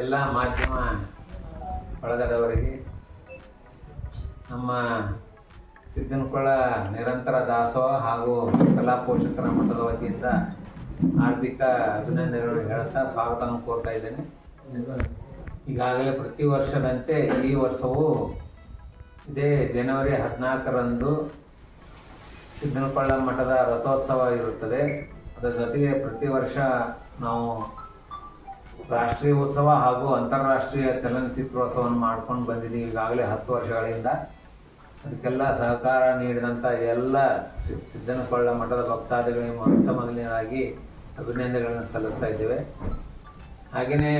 ಎಲ್ಲ ಮಾಧ್ಯಮ ಬಳಗದವರಿಗೆ ನಮ್ಮ ಸಿದ್ದನಕೊಳ ನಿರಂತರ ದಾಸೋಹ ಹಾಗೂ ಕಲಾ ಪೋಷಕರ ಮಠದ ವತಿಯಿಂದ ಹಾರ್ದಿಕ ಅಭಿನಂದನೆಗಳು ಹೇಳುತ್ತಾ ಸ್ವಾಗತವನ್ನು ಕೋರ್ತಾ ಇದ್ದೇನೆ. ಈಗಾಗಲೇ ಪ್ರತಿ ವರ್ಷದಂತೆ ಈ ವರ್ಷವೂ ಇದೇ ಜನವರಿ 14ರಂದು ಸಿದ್ದನಕೊಳ ಮಠದ ರಥೋತ್ಸವ ಇರುತ್ತದೆ. ಅದರ ಜೊತೆಗೆ ಪ್ರತಿ ವರ್ಷ ನಾವು ರಾಷ್ಟ್ರೀಯ ಉತ್ಸವ ಹಾಗೂ ಅಂತಾರಾಷ್ಟ್ರೀಯ ಚಲನಚಿತ್ರೋತ್ಸವವನ್ನು ಮಾಡ್ಕೊಂಡು ಬಂದಿದ್ದೀವಿ ಈಗಾಗಲೇ 10 ವರ್ಷಗಳಿಂದ. ಅದಕ್ಕೆಲ್ಲ ಸಹಕಾರ ನೀಡಿದಂಥ ಎಲ್ಲ ಸಿದ್ದನಕೊಳ ಮಠದ ಭಕ್ತಾದಿಗಳಿಗೆ ಮೊದಲನೇದಾಗಿ ಅಭಿನಂದನೆಗಳನ್ನು ಸಲ್ಲಿಸ್ತಾ ಇದ್ದೇವೆ. ಹಾಗೆಯೇ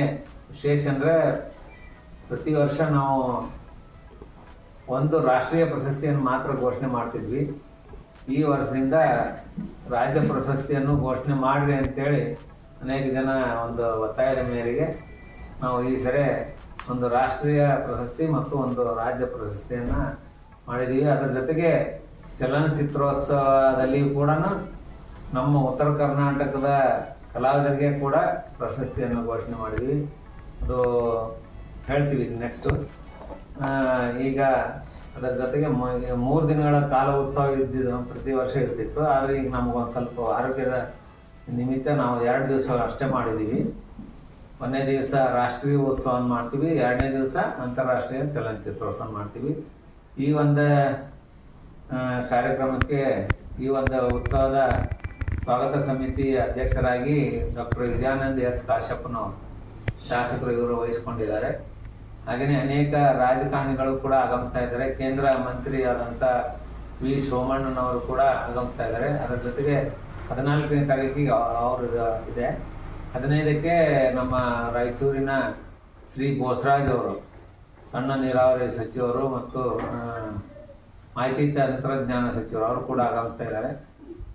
ವಿಶೇಷ ಅಂದರೆ ಪ್ರತಿ ವರ್ಷ ನಾವು ಒಂದು ರಾಷ್ಟ್ರೀಯ ಪ್ರಶಸ್ತಿಯನ್ನು ಮಾತ್ರ ಘೋಷಣೆ ಮಾಡ್ತಿದ್ವಿ. ಈ ವರ್ಷದಿಂದ ರಾಜ್ಯ ಪ್ರಶಸ್ತಿಯನ್ನು ಘೋಷಣೆ ಮಾಡಿರಿ ಅಂತೇಳಿ ಅನೇಕ ಜನ ಒಂದು ಒತ್ತಾಯದ ಮೇರೆಗೆ ನಾವು ಈ ಸರಿ ಒಂದು ರಾಷ್ಟ್ರೀಯ ಪ್ರಶಸ್ತಿ ಮತ್ತು ಒಂದು ರಾಜ್ಯ ಪ್ರಶಸ್ತಿಯನ್ನು ಮಾಡಿದ್ದೀವಿ. ಅದರ ಜೊತೆಗೆ ಚಲನಚಿತ್ರೋತ್ಸವದಲ್ಲಿಯೂ ಕೂಡ ನಮ್ಮ ಉತ್ತರ ಕರ್ನಾಟಕದ ಕಲಾವಿದರಿಗೆ ಕೂಡ ಪ್ರಶಸ್ತಿಯನ್ನು ಘೋಷಣೆ ಮಾಡಿದ್ವಿ. ಅದು ಹೇಳ್ತೀವಿ ನೆಕ್ಸ್ಟು. ಈಗ ಅದರ ಜೊತೆಗೆ 3 ದಿನಗಳ ಕಾಲ ಉತ್ಸವ ಇದ್ದಿದ್ದು ಪ್ರತಿ ವರ್ಷ ಇರ್ತಿತ್ತು. ಆದರೆ ಈಗ ನಮಗೊಂದು ಸ್ವಲ್ಪ ಆರೋಗ್ಯದ ನಿಮಿತ್ತ ನಾವು 2 ದಿವಸ ಅಷ್ಟೇ ಮಾಡಿದ್ದೀವಿ. 1ನೇ ದಿವಸ ರಾಷ್ಟ್ರೀಯ ಉತ್ಸವವನ್ನು ಮಾಡ್ತೀವಿ, 2ನೇ ದಿವಸ ಅಂತಾರಾಷ್ಟ್ರೀಯ ಚಲನಚಿತ್ರೋತ್ಸವ ಮಾಡ್ತೀವಿ. ಈ ಒಂದು ಕಾರ್ಯಕ್ರಮಕ್ಕೆ ಈ ಒಂದು ಉತ್ಸವದ ಸ್ವಾಗತ ಸಮಿತಿ ಅಧ್ಯಕ್ಷರಾಗಿ ಡಾಕ್ಟರ್ ವಿಜಯಾನಂದ ಎಸ್ ಕಾಶ್ಯಪ್ಪನವರು ಶಾಸಕರು ಇವರು ವಹಿಸ್ಕೊಂಡಿದ್ದಾರೆ. ಹಾಗೆಯೇ ಅನೇಕ ರಾಜಕಾರಣಿಗಳು ಕೂಡ ಆಗಮಿಸ್ತಾ ಇದ್ದಾರೆ. ಕೇಂದ್ರ ಮಂತ್ರಿ ಆದಂಥ ವಿ ಸೋಮಣ್ಣನವರು ಕೂಡ ಆಗಮಿಸ್ತಾ ಇದ್ದಾರೆ. ಅದರ ಜೊತೆಗೆ 14ನೇ ತಾರೀಕಿಗೆ ಅವರು ಇದೆ. 15ಕ್ಕೆ ನಮ್ಮ ರಾಯಚೂರಿನ ಶ್ರೀ ಬೋಸರಾಜ್ ಅವರು ಸಣ್ಣ ನೀರಾವರಿ ಸಚಿವರು ಮತ್ತು ಮಾಹಿತಿ ತಂತ್ರಜ್ಞಾನ ಸಚಿವರು ಅವರು ಕೂಡ ಆಗಮಿಸ್ತಾ ಇದ್ದಾರೆ.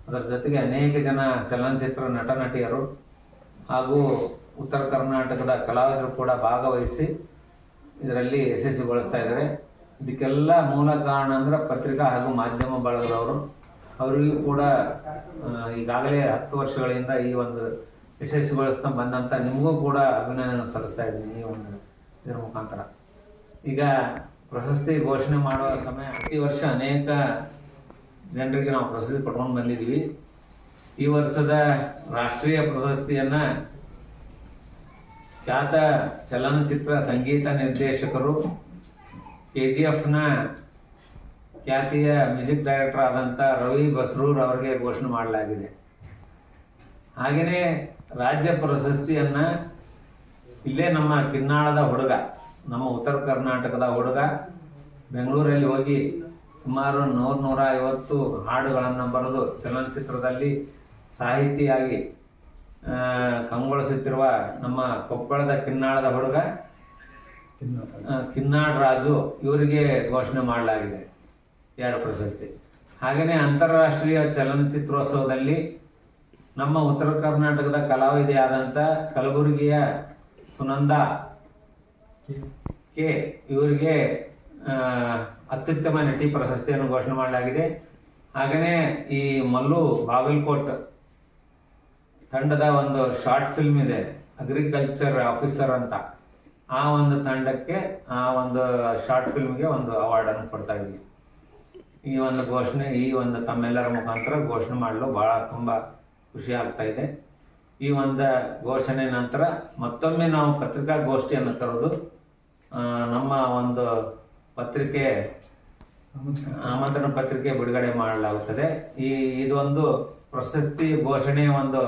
ಅದರ ಜೊತೆಗೆ ಅನೇಕ ಜನ ಚಲನಚಿತ್ರ ನಟ ನಟಿಯರು ಹಾಗೂ ಉತ್ತರ ಕರ್ನಾಟಕದ ಕಲಾವಿದರು ಕೂಡ ಭಾಗವಹಿಸಿ ಇದರಲ್ಲಿ ಯಶಸ್ವಿಗೊಳಿಸ್ತಾ ಇದ್ದಾರೆ. ಇದಕ್ಕೆಲ್ಲ ಮೂಲ ಕಾರಣ ಅಂದರೆ ಪತ್ರಿಕಾ ಹಾಗೂ ಮಾಧ್ಯಮ ಬಳಗದವರು. ಅವರಿಗೂ ಕೂಡ ಈಗಾಗಲೇ 10 ವರ್ಷಗಳಿಂದ ಈ ಒಂದು ಯಶಸ್ವಿಗೊಳಿಸ್ತಾ ಬಂದಂಥ ನಿಮಗೂ ಕೂಡ ಅಭಿನಂದನೆ ಸಲ್ಲಿಸ್ತಾ ಇದ್ದೀನಿ ಈ ಒಂದು ಇದರ ಮುಖಾಂತರ. ಈಗ ಪ್ರಶಸ್ತಿ ಘೋಷಣೆ ಮಾಡುವ ಸಮಯ ಪ್ರತಿ ವರ್ಷ ಅನೇಕ ಜನರಿಗೆ ನಾವು ಪ್ರಶಸ್ತಿ ಕೊಟ್ಕೊಂಡು ಬಂದಿದ್ದೀವಿ. ಈ ವರ್ಷದ ರಾಷ್ಟ್ರೀಯ ಪ್ರಶಸ್ತಿಯನ್ನು ಖ್ಯಾತ ಚಲನಚಿತ್ರ ಸಂಗೀತ ನಿರ್ದೇಶಕರು KGFನ ಖ್ಯಾತಿಯ ಮ್ಯೂಸಿಕ್ ಡೈರೆಕ್ಟರ್ ಆದಂಥ ರವಿ ಬಸ್ರೂರ್ ಅವರಿಗೆ ಘೋಷಣೆ ಮಾಡಲಾಗಿದೆ. ಹಾಗೆಯೇ ರಾಜ್ಯ ಪ್ರಶಸ್ತಿಯನ್ನು ಇಲ್ಲೇ ನಮ್ಮ ಕಿನ್ನಾಳದ ಹುಡುಗ, ನಮ್ಮ ಉತ್ತರ ಕರ್ನಾಟಕದ ಹುಡುಗ ಬೆಂಗಳೂರಲ್ಲಿ ಹೋಗಿ ಸುಮಾರು 100-150 ಹಾಡುಗಳನ್ನು ಬರೆದು ಚಲನಚಿತ್ರದಲ್ಲಿ ಸಾಹಿತಿಯಾಗಿ ಕಂಗೊಳಿಸುತ್ತಿರುವ ನಮ್ಮ ಕೊಪ್ಪಳದ ಕಿನ್ನಾಳದ ಹುಡುಗ ಕಿನ್ನಾಳ್ ರಾಜು ಇವರಿಗೆ ಘೋಷಣೆ ಮಾಡಲಾಗಿದೆ 2 ಪ್ರಶಸ್ತಿ. ಹಾಗೆಯೇ ಅಂತಾರಾಷ್ಟ್ರೀಯ ಚಲನಚಿತ್ರೋತ್ಸವದಲ್ಲಿ ನಮ್ಮ ಉತ್ತರ ಕರ್ನಾಟಕದ ಕಲಾವಿದೆಯಾದಂಥ ಕಲಬುರಗಿಯ ಸುನಂದಾ ಕೆ ಇವರಿಗೆ ಅತ್ಯುತ್ತಮ ನಟಿ ಪ್ರಶಸ್ತಿಯನ್ನು ಘೋಷಣೆ ಮಾಡಲಾಗಿದೆ. ಹಾಗೆಯೇ ಈ ಮಲ್ಲು ಬಾಗಲಕೋಟ್ ತಂಡದ ಒಂದು ಶಾರ್ಟ್ ಫಿಲ್ಮ್ ಇದೆ, ಅಗ್ರಿಕಲ್ಚರ್ ಆಫೀಸರ್ ಅಂತ. ಆ ಒಂದು ತಂಡಕ್ಕೆ ಆ ಒಂದು ಶಾರ್ಟ್ ಫಿಲ್ಮ್ಗೆ ಒಂದು ಅವಾರ್ಡನ್ನು ಕೊಡ್ತಾ ಇದ್ದೀವಿ. ಈ ಒಂದು ಘೋಷಣೆ ಈ ಒಂದು ತಮ್ಮೆಲ್ಲರ ಮುಖಾಂತರ ಘೋಷಣೆ ಮಾಡಲು ಭಾಳ ತುಂಬ ಖುಷಿ ಆಗ್ತಾ ಇದೆ. ಈ ಒಂದು ಘೋಷಣೆ ನಂತರ ಮತ್ತೊಮ್ಮೆ ನಾವು ಪತ್ರಿಕಾಗೋಷ್ಠಿಯನ್ನು ಕರೆದು ನಮ್ಮ ಒಂದು ಪತ್ರಿಕೆ ಆಮಂತ್ರಣ ಪತ್ರಿಕೆ ಬಿಡುಗಡೆ ಮಾಡಲಾಗುತ್ತದೆ. ಇದೊಂದು ಪ್ರಶಸ್ತಿ ಘೋಷಣೆಯ ಒಂದು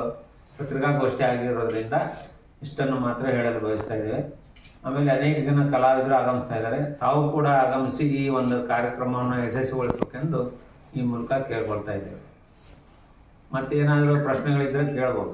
ಪತ್ರಿಕಾಗೋಷ್ಠಿ ಆಗಿರೋದ್ರಿಂದ ಇಷ್ಟನ್ನು ಮಾತ್ರ ಹೇಳಲು ಬಯಸ್ತಾ ಇದ್ದೇವೆ. ಆಮೇಲೆ ಅನೇಕ ಜನ ಕಲಾವಿದರು ಆಗಮಿಸ್ತಾ ಇದ್ದಾರೆ. ತಾವು ಕೂಡ ಆಗಮಿಸಿ ಈ ಒಂದು ಕಾರ್ಯಕ್ರಮವನ್ನು ಯಶಸ್ವಿಗೊಳಿಸಬೇಕೆಂದು ಈ ಮೂಲಕ ಕೇಳ್ಕೊಳ್ತಾ ಇದ್ದೇವೆ. ಮತ್ತೇನಾದರೂ ಪ್ರಶ್ನೆಗಳಿದ್ದರೆ ಕೇಳ್ಬೋದು.